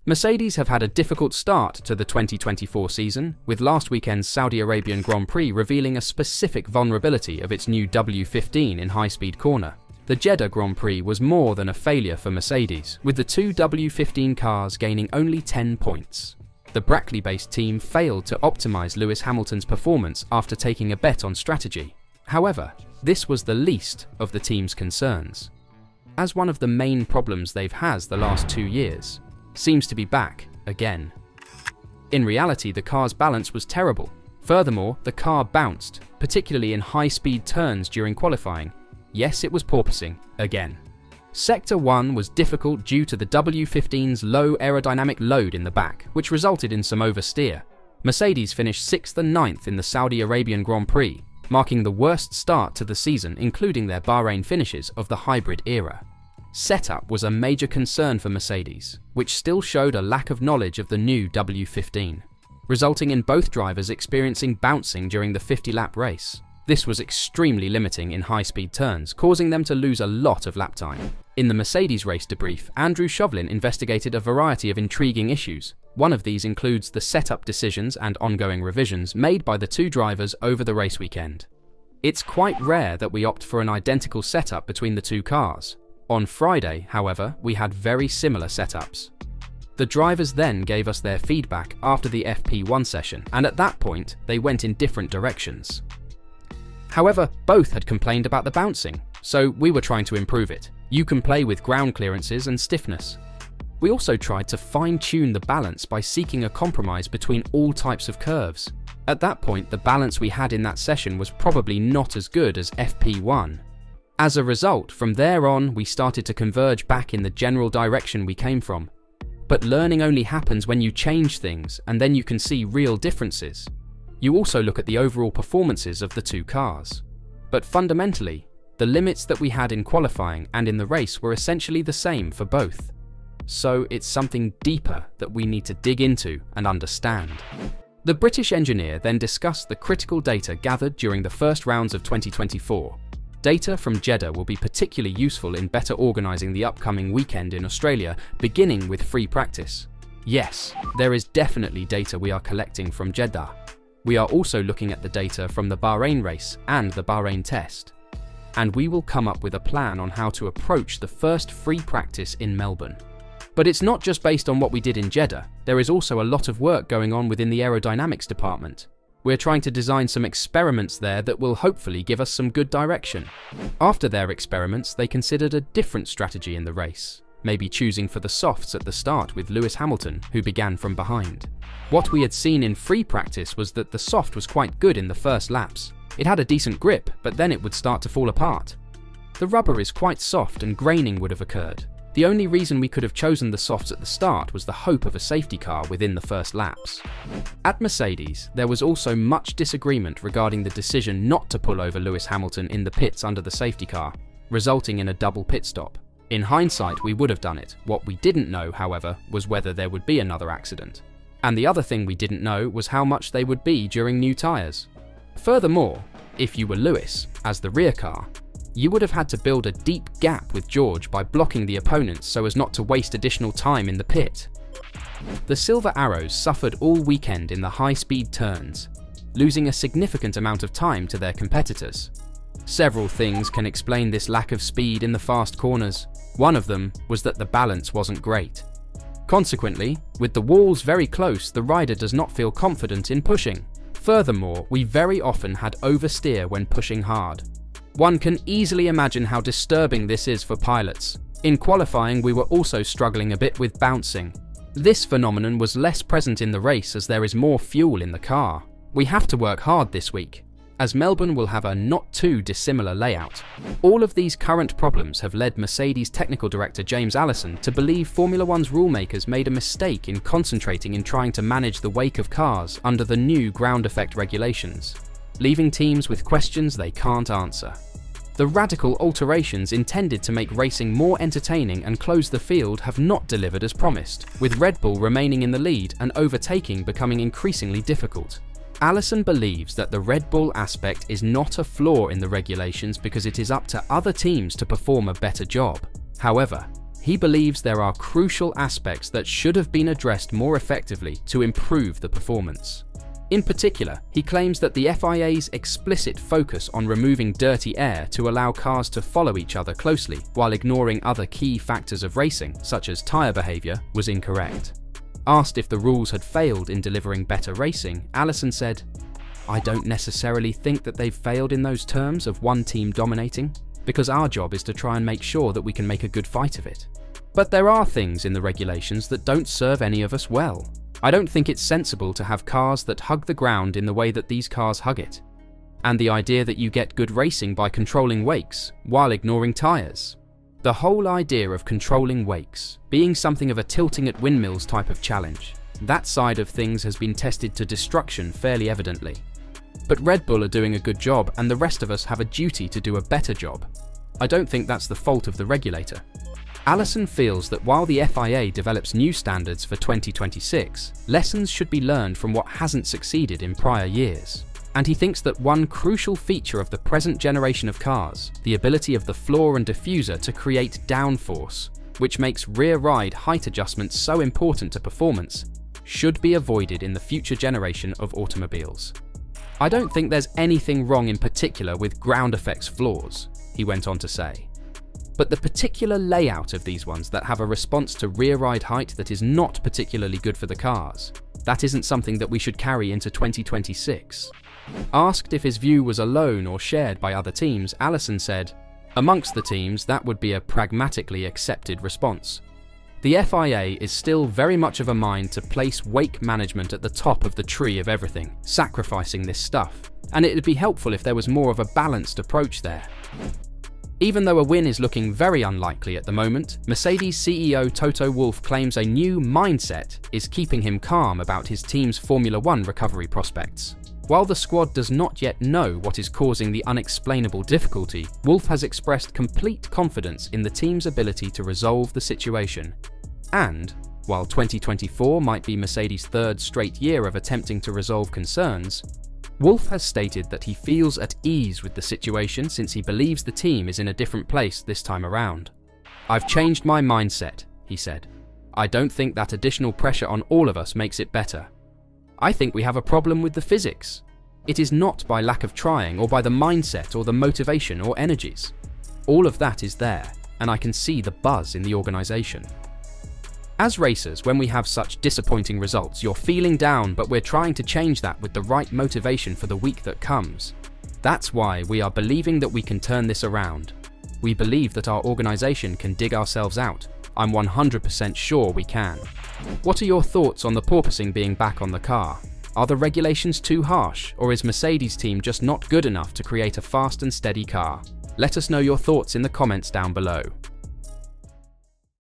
Mercedes have had a difficult start to the 2024 season, with last weekend's Saudi Arabian Grand Prix revealing a specific vulnerability of its new W15 in high-speed corner. The Jeddah Grand Prix was more than a failure for Mercedes, with the two W15 cars gaining only 10 points. The Brackley-based team failed to optimise Lewis Hamilton's performance after taking a bet on strategy. However, this was the least of the team's concerns, as one of the main problems they've had the last 2 years seems to be back again. In reality, the car's balance was terrible. Furthermore, the car bounced, particularly in high-speed turns during qualifying. Yes, it was porpoising again. Sector 1 was difficult due to the W15's low aerodynamic load in the back, which resulted in some oversteer. Mercedes finished 6th and 9th in the Saudi Arabian Grand Prix, marking the worst start to the season, including their Bahrain finishes of the hybrid era. Setup was a major concern for Mercedes, which still showed a lack of knowledge of the new W15, resulting in both drivers experiencing bouncing during the 50-lap race. This was extremely limiting in high-speed turns, causing them to lose a lot of lap time. In the Mercedes race debrief, Andrew Chauvelin investigated a variety of intriguing issues. One of these includes the setup decisions and ongoing revisions made by the two drivers over the race weekend. It's quite rare that we opt for an identical setup between the two cars. On Friday, however, we had very similar setups. The drivers then gave us their feedback after the FP1 session, and at that point, they went in different directions. However, both had complained about the bouncing, so we were trying to improve it. You can play with ground clearances and stiffness. We also tried to fine-tune the balance by seeking a compromise between all types of curves. At that point, the balance we had in that session was probably not as good as FP1. As a result, from there on, we started to converge back in the general direction we came from. But learning only happens when you change things, and then you can see real differences. You also look at the overall performances of the two cars. But fundamentally, the limits that we had in qualifying and in the race were essentially the same for both. So it's something deeper that we need to dig into and understand. The British engineer then discussed the critical data gathered during the first rounds of 2024. Data from Jeddah will be particularly useful in better organising the upcoming weekend in Australia, beginning with free practice. Yes, there is definitely data we are collecting from Jeddah. We are also looking at the data from the Bahrain race and the Bahrain test. And we will come up with a plan on how to approach the first free practice in Melbourne. But it's not just based on what we did in Jeddah. There is also a lot of work going on within the aerodynamics department. We're trying to design some experiments there that will hopefully give us some good direction. After their experiments, they considered a different strategy in the race, maybe choosing for the softs at the start with Lewis Hamilton, who began from behind. What we had seen in free practice was that the soft was quite good in the first laps. It had a decent grip, but then it would start to fall apart. The rubber is quite soft and graining would have occurred. The only reason we could have chosen the softs at the start was the hope of a safety car within the first laps. At Mercedes, there was also much disagreement regarding the decision not to pull over Lewis Hamilton in the pits under the safety car, resulting in a double pit stop. In hindsight, we would have done it. What we didn't know, however, was whether there would be another accident. And the other thing we didn't know was how much they would be during new tyres. Furthermore, if you were Lewis, as the rear car, you would have had to build a deep gap with George by blocking the opponents so as not to waste additional time in the pit. The Silver Arrows suffered all weekend in the high-speed turns, losing a significant amount of time to their competitors. Several things can explain this lack of speed in the fast corners. One of them was that the balance wasn't great. Consequently, with the walls very close, the rider does not feel confident in pushing. Furthermore, we very often had oversteer when pushing hard. One can easily imagine how disturbing this is for pilots. In qualifying, we were also struggling a bit with bouncing. This phenomenon was less present in the race as there is more fuel in the car. We have to work hard this week, as Melbourne will have a not too dissimilar layout. All of these current problems have led Mercedes technical director James Allison to believe Formula One's rulemakers made a mistake in concentrating in trying to manage the wake of cars under the new ground effect regulations, leaving teams with questions they can't answer. The radical alterations intended to make racing more entertaining and close the field have not delivered as promised, with Red Bull remaining in the lead and overtaking becoming increasingly difficult. Allison believes that the Red Bull aspect is not a flaw in the regulations because it is up to other teams to perform a better job. However, he believes there are crucial aspects that should have been addressed more effectively to improve the performance. In particular, he claims that the FIA's explicit focus on removing dirty air to allow cars to follow each other closely while ignoring other key factors of racing, such as tyre behaviour, was incorrect. Asked if the rules had failed in delivering better racing, Allison said, "I don't necessarily think that they've failed in those terms of one team dominating, because our job is to try and make sure that we can make a good fight of it. But there are things in the regulations that don't serve any of us well. I don't think it's sensible to have cars that hug the ground in the way that these cars hug it. And the idea that you get good racing by controlling wakes while ignoring tyres. The whole idea of controlling wakes being something of a tilting at windmills type of challenge, that side of things has been tested to destruction fairly evidently. But Red Bull are doing a good job and the rest of us have a duty to do a better job. I don't think that's the fault of the regulator." Allison feels that while the FIA develops new standards for 2026, lessons should be learned from what hasn't succeeded in prior years. And he thinks that one crucial feature of the present generation of cars, the ability of the floor and diffuser to create downforce, which makes rear ride height adjustments so important to performance, should be avoided in the future generation of automobiles. "I don't think there's anything wrong in particular with ground effects floors," he went on to say. "But the particular layout of these ones that have a response to rear ride height that is not particularly good for the cars, that isn't something that we should carry into 2026. Asked if his view was alone or shared by other teams, Allison said, "Amongst the teams, that would be a pragmatically accepted response. The FIA is still very much of a mind to place wake management at the top of the tree of everything, sacrificing this stuff, and it would be helpful if there was more of a balanced approach there." Even though a win is looking very unlikely at the moment, Mercedes CEO Toto Wolff claims a new mindset is keeping him calm about his team's Formula One recovery prospects. While the squad does not yet know what is causing the unexplainable difficulty, Wolff has expressed complete confidence in the team's ability to resolve the situation. And, while 2024 might be Mercedes' third straight year of attempting to resolve concerns, Wolff has stated that he feels at ease with the situation since he believes the team is in a different place this time around. "I've changed my mindset," he said. "I don't think that additional pressure on all of us makes it better. I think we have a problem with the physics. It is not by lack of trying or by the mindset or the motivation or energies. All of that is there, and I can see the buzz in the organisation. As racers, when we have such disappointing results, you're feeling down, but we're trying to change that with the right motivation for the week that comes. That's why we are believing that we can turn this around. We believe that our organisation can dig ourselves out. I'm 100% sure we can." What are your thoughts on the porpoising being back on the car? Are the regulations too harsh, or is Mercedes' team just not good enough to create a fast and steady car? Let us know your thoughts in the comments down below.